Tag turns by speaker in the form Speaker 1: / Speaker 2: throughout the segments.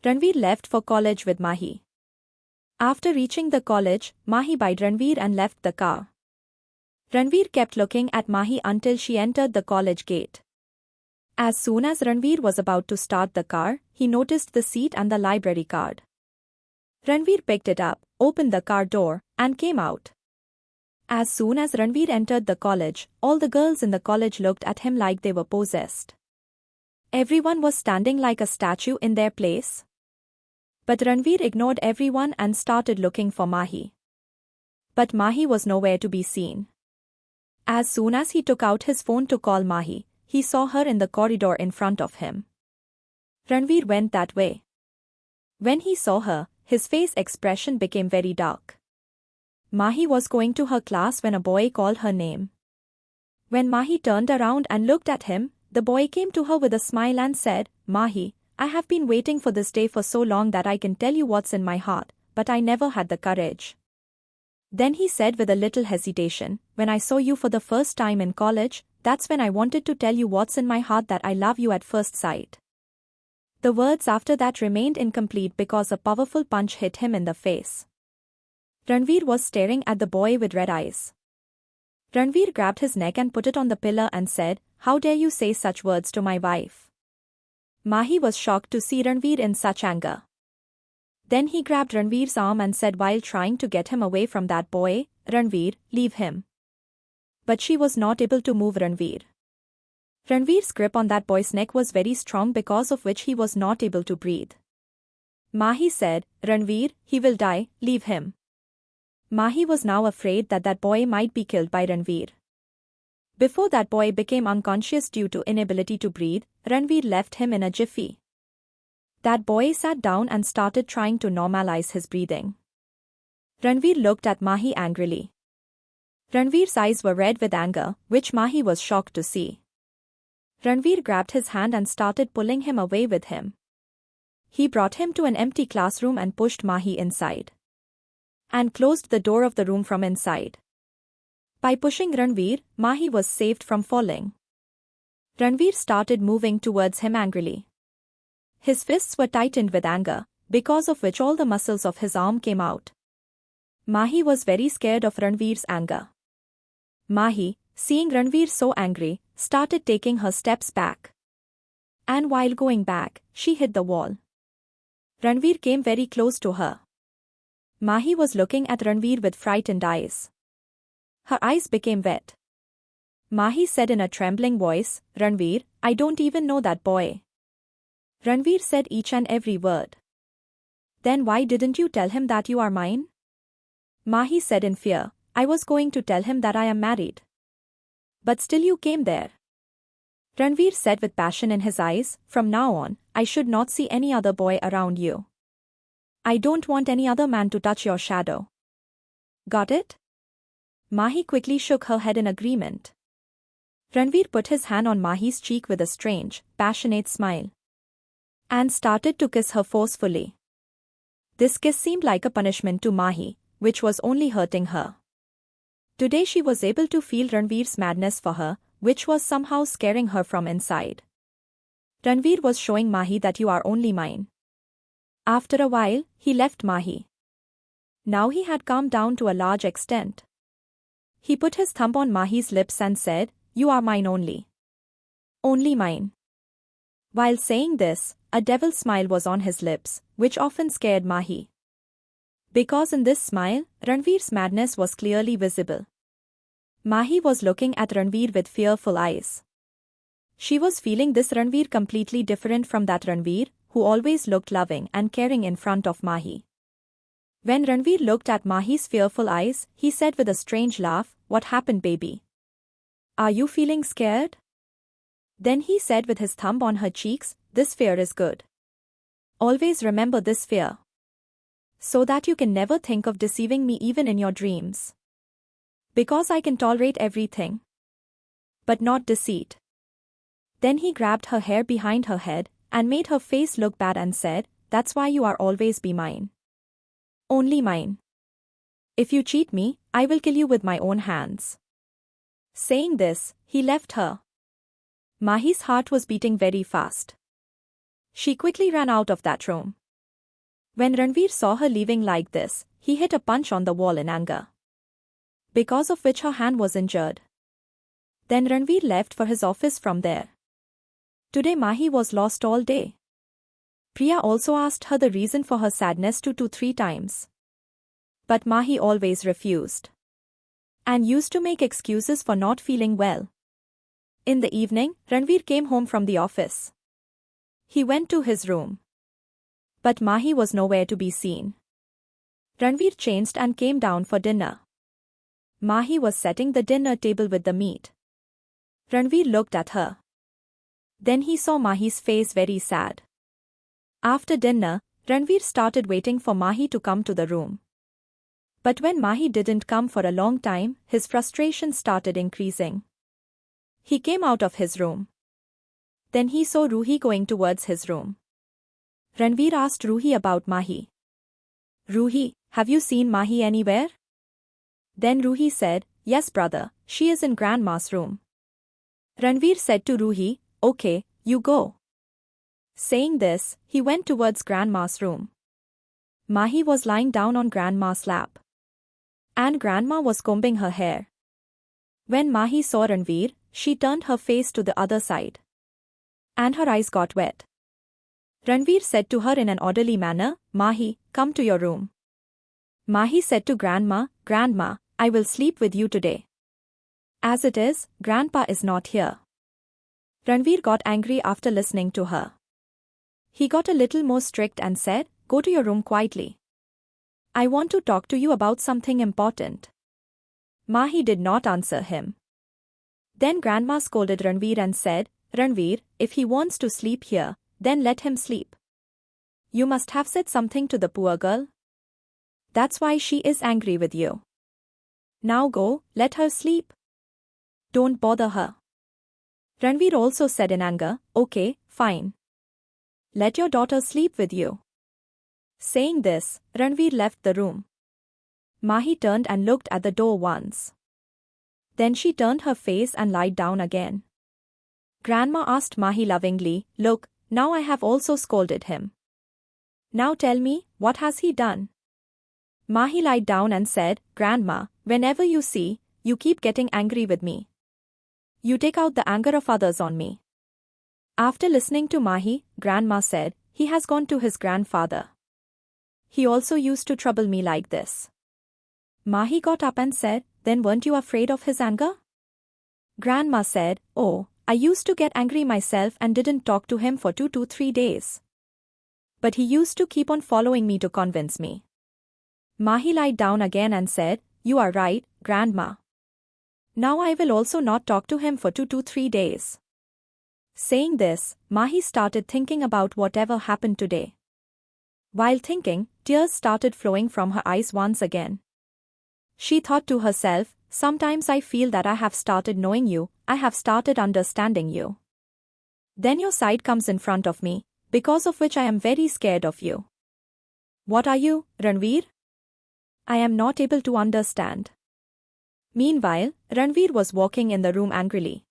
Speaker 1: Ranvir left for college with Mahi. After reaching the college, Mahi bought Ranvir and left the car. Ranvir kept looking at Mahi until she entered the college gate. As soon as Ranvir was about to start the car, he noticed the seat and the library card. Ranvir picked it up, opened the car door, and came out. As soon as Ranvir entered the college, all the girls in the college looked at him like they were possessed. Everyone was standing like a statue in their place. But Ranvir ignored everyone and started looking for Mahi. But Mahi was nowhere to be seen. As soon as he took out his phone to call Mahi, he saw her in the corridor in front of him. Ranvir went that way. When he saw her, his face expression became very dark. Mahi was going to her class when a boy called her name. When Mahi turned around and looked at him, the boy came to her with a smile and said, "Mahi, I have been waiting for this day for so long that I can tell you what's in my heart, but I never had the courage." Then he said with a little hesitation, "When I saw you for the first time in college, that's when I wanted to tell you what's in my heart, that I love you at first sight." The words after that remained incomplete because a powerful punch hit him in the face. Ranvir was staring at the boy with red eyes. Ranvir grabbed his neck and put it on the pillar and said, "How dare you say such words to my wife?" Mahi was shocked to see Ranvir in such anger. Then he grabbed Ranvir's arm and said while trying to get him away from that boy, "Ranvir, leave him." But she was not able to move Ranvir. Ranvir's grip on that boy's neck was very strong, because of which he was not able to breathe. Mahi said, "Ranvir, he will die, leave him." Mahi was now afraid that that boy might be killed by Ranvir. Before that boy became unconscious due to inability to breathe, Ranvir left him in a jiffy. That boy sat down and started trying to normalize his breathing. Ranvir looked at Mahi angrily. Ranvir's eyes were red with anger, which Mahi was shocked to see. Ranvir grabbed his hand and started pulling him away with him. He brought him to an empty classroom and pushed Mahi inside. And closed the door of the room from inside. By pushing Ranvir, Mahi was saved from falling. Ranvir started moving towards him angrily. His fists were tightened with anger, because of which all the muscles of his arm came out. Mahi was very scared of Ranvir's anger. Mahi, seeing Ranvir so angry, started taking her steps back. And while going back, she hit the wall. Ranvir came very close to her. Mahi was looking at Ranvir with frightened eyes. Her eyes became wet. Mahi said in a trembling voice, "Ranvir, I don't even know that boy." Ranvir said each and every word. "Then why didn't you tell him that you are mine?" Mahi said in fear, "I was going to tell him that I am married. But still you came there." Ranvir said with passion in his eyes, "From now on, I should not see any other boy around you. I don't want any other man to touch your shadow. Got it?" Mahi quickly shook her head in agreement. Ranvir put his hand on Mahi's cheek with a strange, passionate smile. And started to kiss her forcefully. This kiss seemed like a punishment to Mahi, which was only hurting her. Today she was able to feel Ranvir's madness for her, which was somehow scaring her from inside. Ranvir was showing Mahi that you are only mine. After a while, he left Mahi. Now he had calmed down to a large extent. He put his thumb on Mahi's lips and said, "You are mine only. Only mine." While saying this, a devil smile was on his lips, which often scared Mahi. Because in this smile, Ranvir's madness was clearly visible. Mahi was looking at Ranvir with fearful eyes. She was feeling this Ranvir completely different from that Ranvir, who always looked loving and caring in front of Mahi. When Ranvir looked at Mahi's fearful eyes, he said with a strange laugh, "What happened, baby? Are you feeling scared?" Then he said with his thumb on her cheeks, "This fear is good. Always remember this fear. So that you can never think of deceiving me even in your dreams. Because I can tolerate everything. But not deceit." Then he grabbed her hair behind her head and made her face look bad and said, "That's why you are always be mine. Only mine. If you cheat me, I will kill you with my own hands." Saying this, he left her. Mahi's heart was beating very fast. She quickly ran out of that room. When Ranvir saw her leaving like this, he hit a punch on the wall in anger, because of which her hand was injured. Then Ranvir left for his office from there. Today Mahi was lost all day. Priya also asked her the reason for her sadness 2 to 3 times. But Mahi always refused and used to make excuses for not feeling well. In the evening, Ranvir came home from the office. He went to his room, but Mahi was nowhere to be seen. Ranvir changed and came down for dinner. Mahi was setting the dinner table with the meat. Ranvir looked at her. Then he saw Mahi's face very sad. After dinner, Ranvir started waiting for Mahi to come to the room. But when Mahi didn't come for a long time, his frustration started increasing. He came out of his room. Then he saw Ruhi going towards his room. Ranvir asked Ruhi about Mahi. Ruhi, have you seen Mahi anywhere? Then Ruhi said, yes brother, she is in grandma's room. Ranvir said to Ruhi, okay, you go. Saying this, he went towards grandma's room. Mahi was lying down on grandma's lap, and grandma was combing her hair. When Mahi saw Ranvir, she turned her face to the other side, and her eyes got wet. Ranvir said to her in an orderly manner, Mahi, come to your room. Mahi said to Grandma, Grandma, I will sleep with you today. As it is, Grandpa is not here. Ranvir got angry after listening to her. He got a little more strict and said, go to your room quietly. I want to talk to you about something important. Mahi did not answer him. Then Grandma scolded Ranvir and said, Ranvir, if he wants to sleep here, then let him sleep. You must have said something to the poor girl. That's why she is angry with you. Now go, let her sleep. Don't bother her. Ranvir also said in anger, okay, fine. Let your daughter sleep with you. Saying this, Ranvir left the room. Mahi turned and looked at the door once. Then she turned her face and lied down again. Grandma asked Mahi lovingly, look, now I have also scolded him. Now tell me, what has he done? Mahi lied down and said, Grandma, whenever you see, you keep getting angry with me. You take out the anger of others on me. After listening to Mahi, Grandma said, he has gone to his grandfather. He also used to trouble me like this. Mahi got up and said, then weren't you afraid of his anger? Grandma said, oh, I used to get angry myself and didn't talk to him for 2 to 3 days. But he used to keep on following me to convince me. Mahi lied down again and said, you are right, Grandma. Now I will also not talk to him for 2 to 3 days. Saying this, Mahi started thinking about whatever happened today. While thinking, tears started flowing from her eyes once again. She thought to herself, sometimes I feel that I have started knowing you, I have started understanding you. Then your side comes in front of me, because of which I am very scared of you. What are you, Ranvir? I am not able to understand. Meanwhile, Ranvir was walking in the room angrily.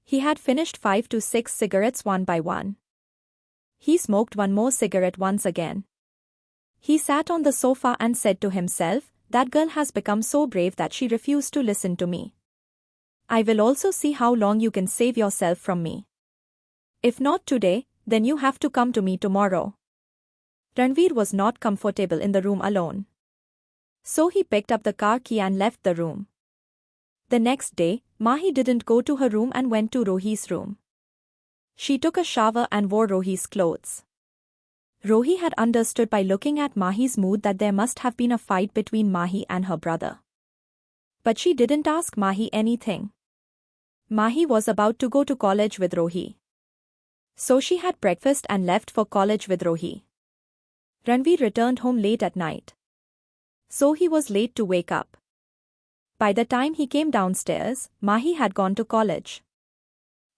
Speaker 1: He had finished 5 to 6 cigarettes one by one. He smoked one more cigarette once again. He sat on the sofa and said to himself, that girl has become so brave that she refused to listen to me. I will also see how long you can save yourself from me. If not today, then you have to come to me tomorrow. Ranvir was not comfortable in the room alone. So he picked up the car key and left the room. The next day, Mahi didn't go to her room and went to Rohi's room. She took a shower and wore Rohi's clothes. Rohi had understood by looking at Mahi's mood that there must have been a fight between Mahi and her brother. But she didn't ask Mahi anything. Mahi was about to go to college with Rohi. So she had breakfast and left for college with Rohi. Ranvir returned home late at night. So he was late to wake up. By the time he came downstairs, Mahi had gone to college.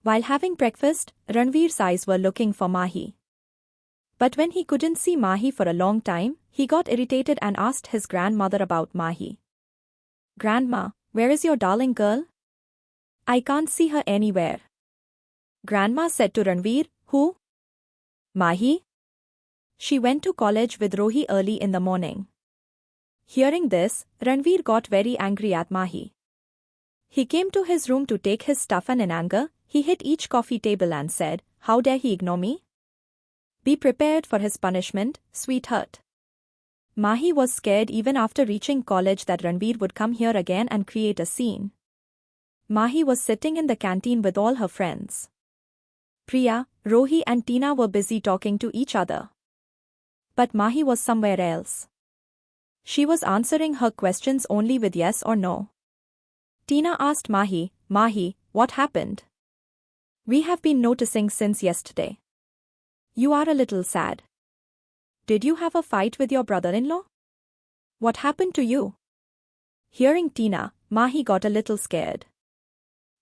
Speaker 1: While having breakfast, Ranvir's eyes were looking for Mahi. But when he couldn't see Mahi for a long time, he got irritated and asked his grandmother about Mahi. Grandma, where is your darling girl? I can't see her anywhere. Grandma said to Ranvir, who? Mahi? She went to college with Rohi early in the morning. Hearing this, Ranvir got very angry at Mahi. He came to his room to take his stuff and in anger, he hit each coffee table and said, "How dare he ignore me? Be prepared for his punishment, sweetheart." Mahi was scared even after reaching college that Ranvir would come here again and create a scene. Mahi was sitting in the canteen with all her friends. Priya, Rohi and Tina were busy talking to each other. But Mahi was somewhere else. She was answering her questions only with yes or no. Tina asked Mahi, "Mahi, what happened? We have been noticing since yesterday. You are a little sad. Did you have a fight with your brother-in-law? What happened to you?" Hearing Tina, Mahi got a little scared.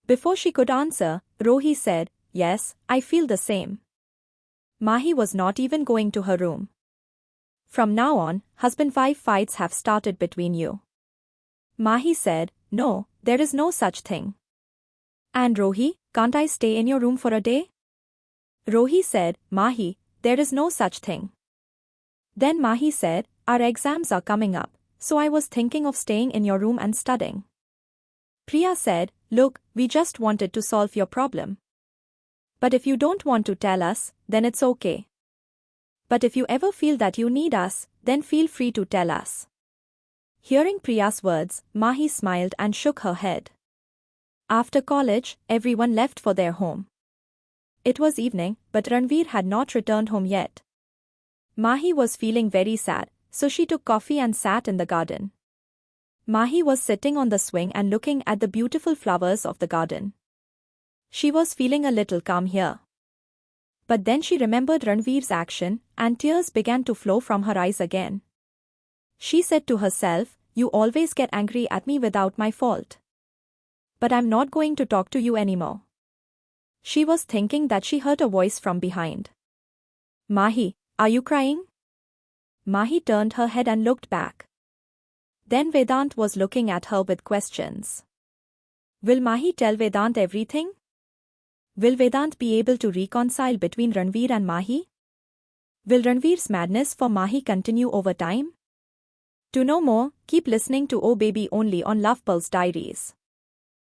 Speaker 1: Before she could answer, Rohi said, "Yes, I feel the same." Mahi was not even going to her room. "From now on, husband-wife fights have started between you." Mahi said, "No, there is no such thing." "And Rohi, can't I stay in your room for a day?" Rohi said, "Mahi, there is no such thing." Then Mahi said, "Our exams are coming up, so I was thinking of staying in your room and studying." Priya said, "Look, we just wanted to solve your problem. But if you don't want to tell us, then it's okay. But if you ever feel that you need us, then feel free to tell us." Hearing Priya's words, Mahi smiled and shook her head. After college, everyone left for their home. It was evening, but Ranvir had not returned home yet. Mahi was feeling very sad, so she took coffee and sat in the garden. Mahi was sitting on the swing and looking at the beautiful flowers of the garden. She was feeling a little calm here. But then she remembered Ranvir's action, and tears began to flow from her eyes again. She said to herself, "You always get angry at me without my fault. But I'm not going to talk to you anymore." She was thinking that she heard a voice from behind. "Mahi, are you crying?" Mahi turned her head and looked back. Then Vedant was looking at her with questions. Will Mahi tell Vedant everything? Will Vedant be able to reconcile between Ranvir and Mahi? Will Ranvir's madness for Mahi continue over time? To know more, keep listening to Oh Baby only on Love Pulse Diaries.